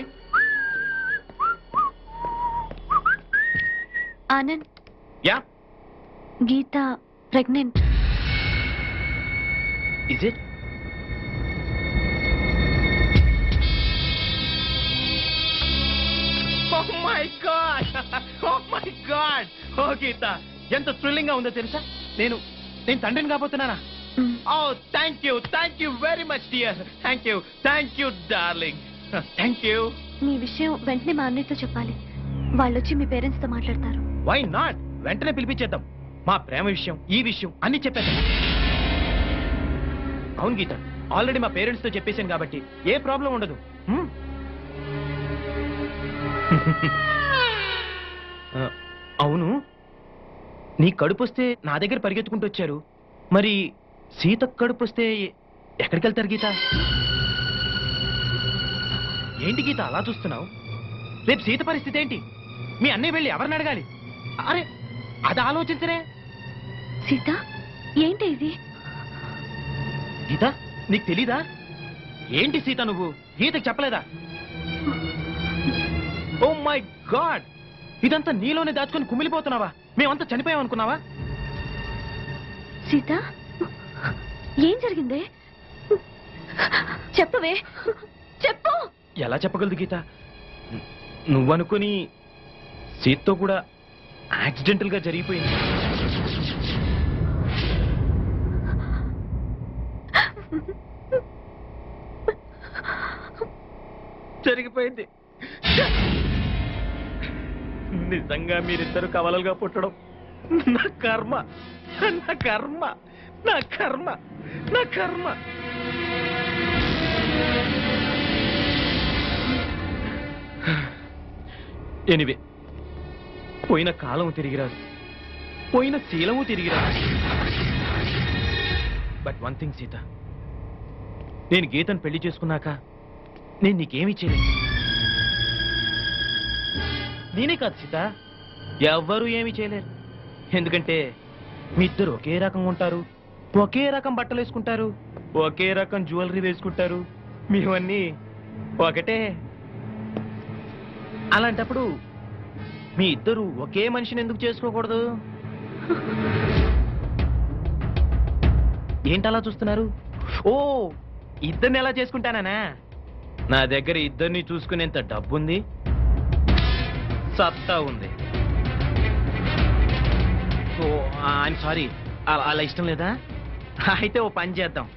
B: Anand,
C: yeah,
B: Geeta pregnant.
C: Is it? Oh my God! Oh my God! Oh Geeta, ఎంత థ్రిల్లింగ్ గా ఉందో తెలుసా? నేను తండ్రిని కాబోతున్నానా? Oh thank you very much dear. Thank you darling. Thank you.
B: మీ విషయం వెంటనే మా అన్నయ్యతో చెప్పాలి. వాళ్ళు వచ్చి మీ పేరెంట్స్ తో మాట్లాడతారు.
C: Why not? వెంటనే పిలిపించేద్దాం. మా ప్రేమ విషయం, ఈ విషయం అన్ని చెప్పేద్దాం. అవును గీత, ఆల్రెడీ మా పేరెంట్స్ తో చెప్పేశాను కాబట్టి ఏ ప్రాబ్లం ఉండదు. అవును, నీ కడుపు వస్తే నా దగ్గర పరిగెత్తుకుంటూ వచ్చారు. మరి సీత కడుపు వస్తే ఎక్కడికి వెళ్తారు గీత? ఏంటి గీత అలా చూస్తున్నావు? రేపు సీత పరిస్థితి ఏంటి? మీ అన్నయ్య వెళ్ళి ఎవరిని అడగాలి? అరే, అది ఆలోచించరే.
B: సీత, ఏంటి ఇది?
C: గీత, నీకు తెలీదా? ఏంటి సీత, నువ్వు గీతకు చెప్పలేదా? ఓ మై గాడ్, ఇదంతా నీలోనే దాచుకొని కుమిలిపోతున్నావా? మేమంతా చనిపోయాం అనుకున్నావా?
B: సీత, ఏం జరిగింది? చెప్పవే, చెప్పు.
C: ఎలా చెప్పగలదు గీత? నువ్వనుకుని సీతతో కూడా యాక్సిడెంటల్ గా జరిగిపోయింది. జరిగిపోయింది. నిజంగా మీరిద్దరు కవలలుగా పుట్టడం నా కర్మ, నా కర్మ, నా కర్మ, నా కర్మ. ఎనివే, పోయిన కాలం తిరిగిరాదు, పోయిన శీలము తిరిగిరాదు. బట్ వన్ థింగ్ సీత, నేను గీతను పెళ్లి చేసుకున్నాక నేను నీకేమి చేయలేదు. నేనే కాదు సీత, ఎవ్వరూ ఏమీ చేయలేరు. ఎందుకంటే మీ ఇద్దరు ఒకే రకంగా ఉంటారు, ఒకే రకం బట్టలు వేసుకుంటారు, ఒకే రకం జ్యువెలరీ వేసుకుంటారు. మీవన్నీ ఒకటే. అలాంటప్పుడు మీ ఇద్దరు ఒకే మనిషిని ఎందుకు చేసుకోకూడదు? ఏంటలా చూస్తున్నారు? ఓ, ఇద్దరిని ఎలా చేసుకుంటానా? నా దగ్గర ఇద్దరిని చూసుకునేంత డబ్బుంది, సత్తా ఉంది. ఓ, ఐఎమ్ సారీ, అలా ఇష్టం లేదా? అయితే ఓ పని చేద్దాం,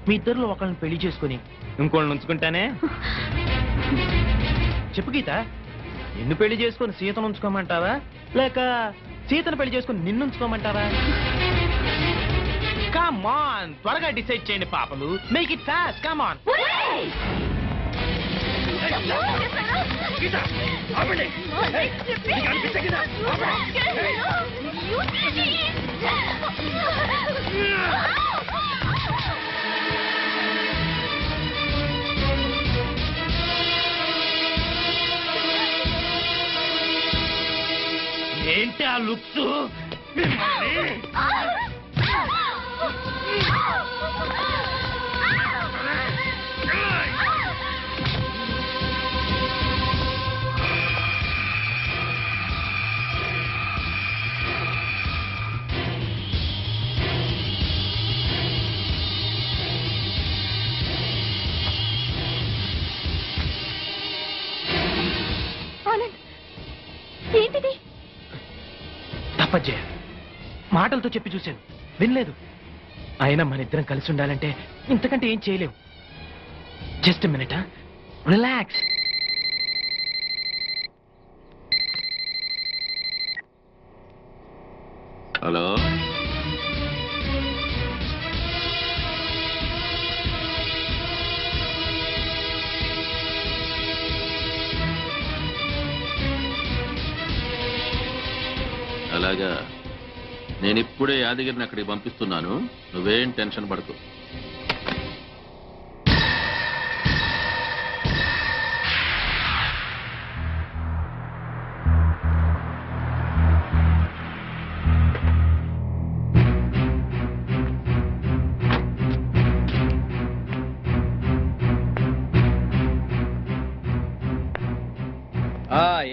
C: మీ ఇద్దరిలో ఒకళ్ళని పెళ్లి చేసుకుని ఇంకోళ్ళని ఉంచుకుంటానే. చెప్పు గీత, నిన్ను పెళ్లి చేసుకుని సీతను ఉంచుకోమంటావా, లేక సీతను పెళ్లి చేసుకుని నిన్ను ఉంచుకోమంటావా? కమ్ ఆన్, త్వరగా డిసైడ్ చేయండి పాపలు. Make it fast, come on. ఏంటి ఆ లుక్స్? అజయ్, మాటలతో చెప్పి చూశాను, వినలేదు. అయినా మన ఇద్దరం కలిసి ఉండాలంటే ఇంతకంటే ఏం చేయలేవు. Just minute, relax.
G: హలో, అలాగా, నేను ఇప్పుడే యాదగిరిని అక్కడికి పంపిస్తున్నాను. నువ్వేం టెన్షన్ పడకు.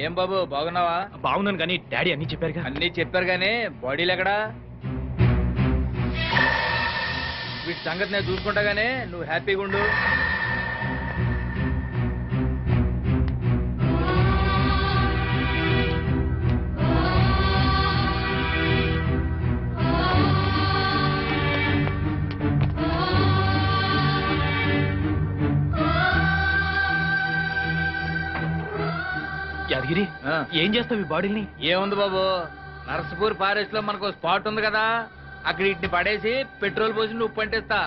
F: ఏం బాబు బాగున్నావా?
C: బాగున్నాను కానీ డాడీ అన్ని చెప్పారుగా.
F: అన్ని చెప్పారు గానీ బాడీలు ఎక్కడా? వీటి సంగతి నేను చూసుకుంటా గానీ నువ్వు హ్యాపీగా ఉండు.
C: యాదగిరి, ఏం చేస్తావు ఈ బాడీని?
F: ఏముంది బాబు, నర్సపూర్ ఫారెస్ట్ లో మనకు స్పాట్ ఉంది కదా, అక్కడ ఇట్ని పడేసి పెట్రోల్ పోసి నువ్వు పంటేస్తా.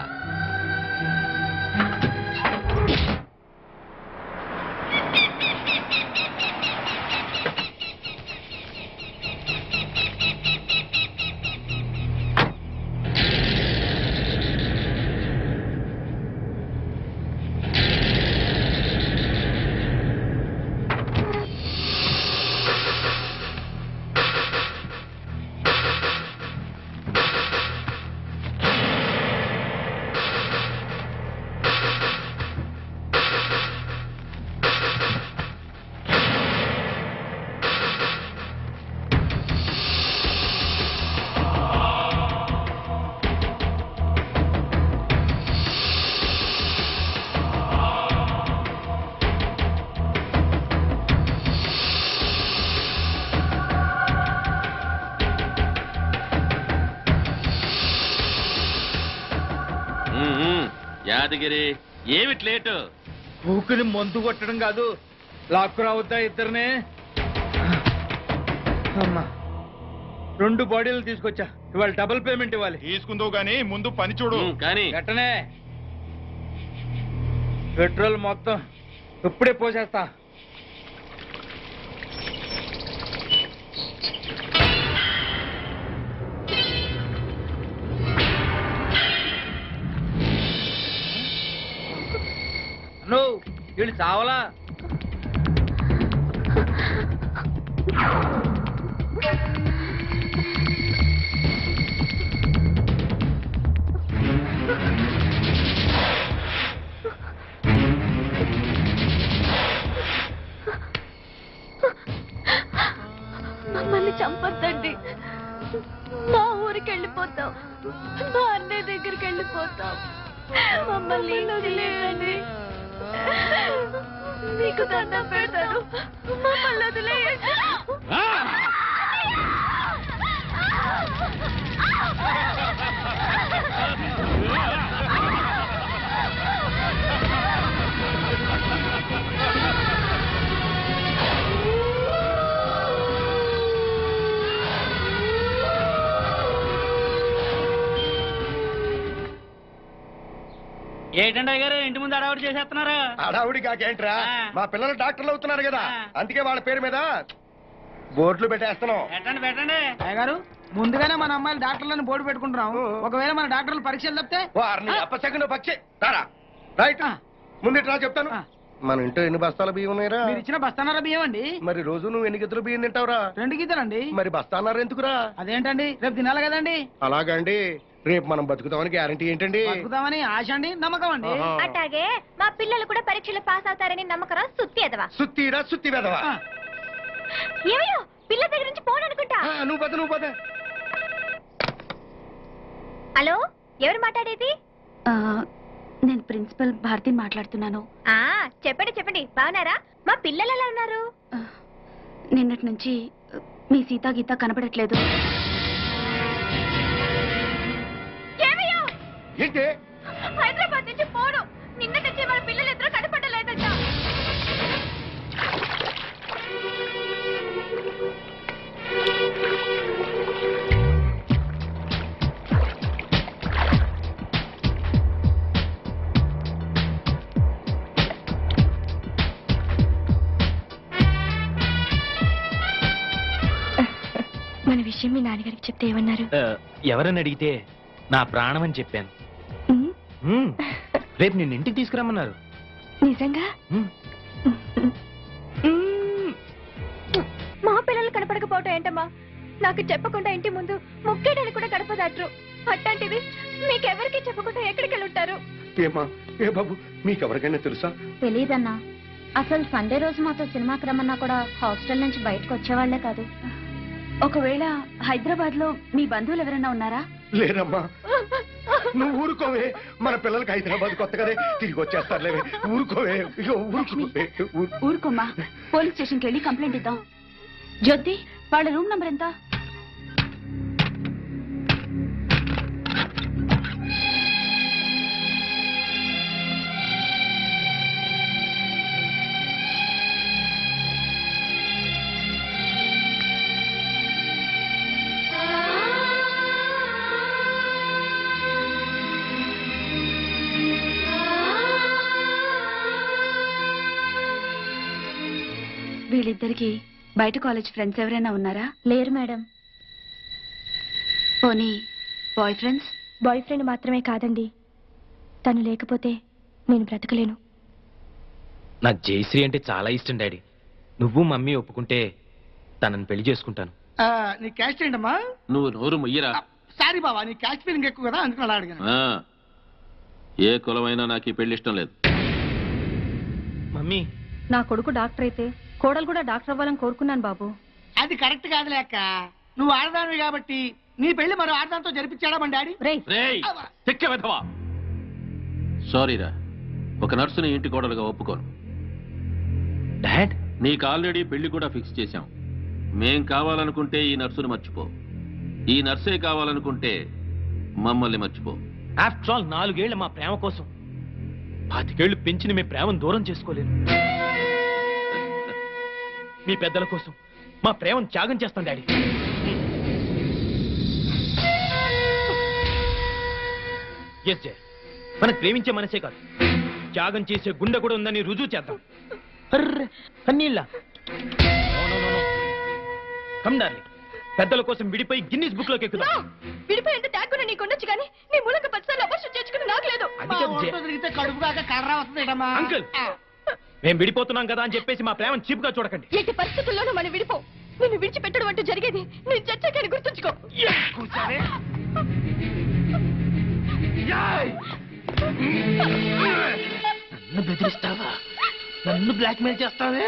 G: యాదగిరి, ఏమిటి లేటు?
F: ఊపిరి మందు కొట్టడం కాదు, లాక్కురావద్దా ఇద్దరిని? అమ్మా, 2 బాడీలు తీసుకొచ్చా, ఇవాళ డబుల్ పేమెంట్ ఇవ్వాలి.
L: తీసుకుందో గానీ ముందు పని చూడు.
G: కానీ
F: గట్టనే పెట్రోల్ మొత్తం ఇప్పుడే పోసేస్తా. నువ్వు వీళ్ళు చావలా?
B: మమ్మల్ని చంపొద్దండి, మా ఊరికి వెళ్ళిపోతాం, మా అన్నయ్య దగ్గరికి వెళ్ళిపోతాం, మమ్మల్ని వదిలేయండి, మీకు దండం పెడతాను, మమ్మల్ని వదిలేయండి.
F: ఏంటండి గారు ఇంటి ముందు అడావుడి చేసేస్తున్నారా?
E: అడావుడి కాకేంట్రా, మా పిల్లలు డాక్టర్లు అవుతున్నారు కదా, అందుకే వాళ్ళ పేరు మీద బోర్డులు పెట్టేస్తున్నాం.
F: పెట్టండి పెట్టండి.
E: గారు, ముందుగానే మన అమ్మాయిలు డాక్టర్లను బోర్డు పెట్టుకుంటున్నాం. ఒకవేళ మన డాక్టర్లు పరీక్షలు తప్పితే అప్పసెకండ్ పక్షి రైట్. ముందు చెప్తాను, మన ఇంట్లో ఎన్ని బస్తాల బియ్యం ఉన్నాయరా? మీరు ఇచ్చిన బస్తానారా బియ్యం అండి. మరి రోజు నువ్వు ఎన్ని గిద్దలు బియ్యం తింటావురా? 2 గిద్దలండి. మరి బస్తానారా ఎందుకురా? అదేంటండి, రేపు తినాలి కదండి. అలాగండి, రేపు మనం బతుకుతామని గ్యారంటీ ఏంటండి? బతుకుతామని ఆశ అండి, నమ్మకం అండి.
B: అట్లాగే మా పిల్లలు కూడా పరీక్షలు పాస్ అవుతారని నమ్మకరా? సుత్తి ఎదవా?
E: సుత్తిరా సుత్తి వెదవా?
B: ఏమయ్యో, పిల్ల దగ్గర నుంచి ఫోన్ అనుకుంటా.
E: నువ్వు పద.
B: హలో, ఎవరు మాట్లాడేది?
I: నేను ప్రిన్సిపల్ భారతి మాట్లాడుతున్నాను.
B: చెప్పండి, బాగున్నారా? మా పిల్లలు ఎలా ఉన్నారు?
I: నిన్నటి నుంచి మీ సీతా గీత కనపడట్లేదు.
M: ఏంటి?
B: హైదరాబాద్ నుంచి పోడు. నిన్న నుంచి మన పిల్లలు ఇద్దరు కనపడలేదంట.
N: మన విషయం మీ నాన్నగారికి చెప్తే ఏమన్నారు?
C: ఎవరని అడిగితే నా ప్రాణం అని చెప్పాను. రేపు నిన్ను ఇంటికి తీసుకురమ్మన్నారు.
N: నిజంగా?
B: మా పిల్లలు కనపడకపోవటం ఏంటమ్మా? నాకు చెప్పకుండా ఇంటి ముందు ముక్కేయడానికి కూడా గడపదాట్రు. అట్లాంటిది మీకెవరికి చెప్పకుండా ఎక్కడికి వెళ్ళుంటారు?
M: ఏమా ఏ బాబు మీకెవరికైనా తెలుసా?
B: తెలీదన్నా. అసలు సండే రోజు మాతో సినిమాకి రమ్మన్నా కూడా హాస్టల్ నుంచి బయటకు వచ్చేవాళ్లే కాదు.
N: ఒకవేళ హైదరాబాద్ లో మీ బంధువులు ఎవరైనా ఉన్నారా?
M: లేరమ్మా. నువ్వు ఊరుకోవే. మన పిల్లలకి హైదరాబాద్ కొత్తగానే తిరిగి వచ్చేస్తారులేవే. ఊరుకోవే.
N: ఊరుకోమ్మా. పోలీస్ స్టేషన్కి వెళ్ళి కంప్లైంట్ ఇద్దాం. జ్యోతి, వాళ్ళ రూమ్ నంబర్ ఎంత? వీళ్ళిద్దరికి బయట కాలేజ్ ఫ్రెండ్స్ ఎవరైనా ఉన్నారా?
B: లేరు మేడం.
N: పోనీ బాయ్ ఫ్రెండ్స్?
B: బాయ్ ఫ్రెండ్ మాత్రమే కాదండి, తను లేకపోతే నేను బ్రతకలేను.
C: నాకు జయశ్రీ అంటే చాలా ఇష్టం డాడీ. నువ్వు మమ్మీ ఒప్పుకుంటే తనని పెళ్లి చేసుకుంటాను.
E: నీ క్యాస్ట్ ఏంటమ్మా?
G: నువ్వు నోరు ముయ్యరా.
E: సారీ బావా, నీ క్యాస్ట్ ఫీలింగ్ ఎక్కువ కదా, అందుకని అలా అడిగాను.
G: ఏ కులమైనా నాకు ఈ పెళ్లి ఇష్టం లేదు.
C: మమ్మీ,
I: నా కొడుకు డాక్టర్ అయితే కోడలు కూడా డాక్టర్ అవ్వాలని కోరుకున్నాను బాబు.
E: అది కరెక్ట్ కాదులే అక్క. నువ్వు ఆడదానివి కాబట్టి నీ పెళ్లి మరో ఆడదాంతో జరిపించాడా మన డాడీ?
G: సారీరా, ఒక నర్సుని ఇంటి కోడలుగా ఒప్పుకోను.
C: డాడ్,
G: నీకు ఆల్రెడీ పెళ్లి కూడా ఫిక్స్ చేశాం. మేం కావాలనుకుంటే ఈ నర్సుని మర్చిపో, ఈ నర్సే కావాలనుకుంటే మమ్మల్ని మర్చిపో.
C: ఆఫ్టర్ ఆల్ 4 ఏళ్ల మా ప్రేమ కోసం 25 ఏళ్లు పెంచిన మీ ప్రేమను దూరం చేసుకోలేదు. మీ పెద్దల కోసం మా ప్రేమను త్యాగం చేస్తాం డాడీ. ఎస్ జయ, మనకు ప్రేమించే మనసే కాదు, త్యాగం చేసే గుండె కూడా ఉందని రుజువు చేద్దాం. కన్నీళ్ళ కమ్ డార్లింగ్, పెద్దల కోసం విడిపోయి గిన్నిస్ బుక్ లోకి ఎక్కుదాం.
B: విడిపోయేంత త్యాగ కూడా నీకు ఉండొచ్చు కానీ నీ మూలంగా 10 సార్లు అవర్షం చేర్చుకుని నాకు లేదు.
E: కడుపు కాక కర్ర వస్తుందేటమ్మా.
C: అంకుల్, మేము విడిపోతున్నాం కదా అని చెప్పేసి మా ప్రేమను చీప్ గా చూడకండి.
B: ఎట్టి పరిస్థితుల్లోనూ మనం విడిపో. నిన్ను విడిచిపెట్టడం అంటూ జరిగేది నేను చచ్చాకని గుర్తుంచుకో.
C: నన్ను బెదిరిస్తావా? నన్ను బ్లాక్ మెయిల్ చేస్తావే?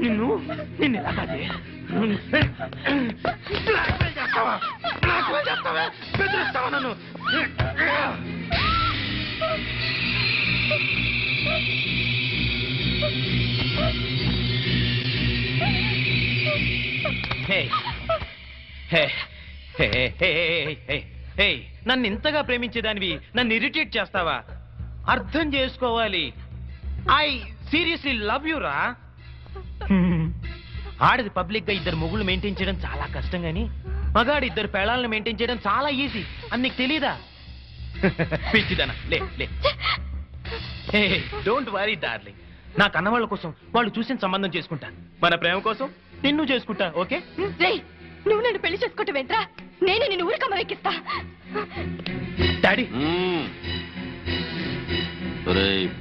C: నిన్ను ఎలా కాదే? బ్లాక్ మెయిల్ చేస్తావా? బెదిరిస్తావా నన్ను? నన్ను ఇంతగా ప్రేమించేదానివి నన్ను ఇరిటేట్ చేస్తావా? అర్థం చేసుకోవాలి. ఐ సీరియస్లీ లవ్ యూ రా. ఆడది పబ్లిక్ గా 2 మొగుళ్ళు మెయింటైన్ చేయడం చాలా కష్టం గాని మగాడు 2 పెళ్ళాలను మెయింటైన్ చేయడం చాలా ఈజీ అని నీకు తెలీదా? పిచ్చిదనా, లే లే. డోంట్ వరీ డార్లింగ్, నా కన్నవాళ్ళ కోసం వాళ్ళు చూసిన సంబంధం చేసుకుంటా. మన ప్రేమ కోసం నిన్ను చేసుకుంటా. ఓకే?
B: నువ్వు నన్ను పెళ్లి చేసుకుంటూ వెంట్రా, నేనే నిన్ను ఊరికమ్మ ఎక్కిస్తా.
C: డాడీ,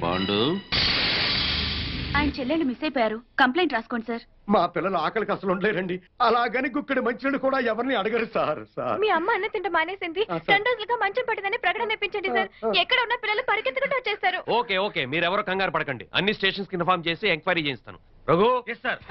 G: పాండు,
N: ఆయన చెల్లెళ్ళు మిస్ అయిపోయారు. కంప్లైంట్ రాసుకోండి సార్.
M: మా పిల్లలు ఆకలికి అసలు ఉండలేరండి. అలాగని గుక్కడి మంచినీళ్ళు కూడా ఎవరిని అడగరు సార్.
B: మీ అమ్మ అన్న తింట మానేసింది. 2 రోజులుగా మంచం పట్టిందని ప్రకటన ఇప్పించండి సార్. ఎక్కడ ఉన్న పిల్లలు పరిగెత్తుకుంటూ వచ్చేస్తారు.
O: ఓకే ఓకే, మీరెవరో కంగారు పడకండి. అన్ని స్టేషన్స్ కి ఇన్ఫార్మ్ చేసి ఎంక్వైరీ చేయిస్తాను. రఘు.
C: Yes sir.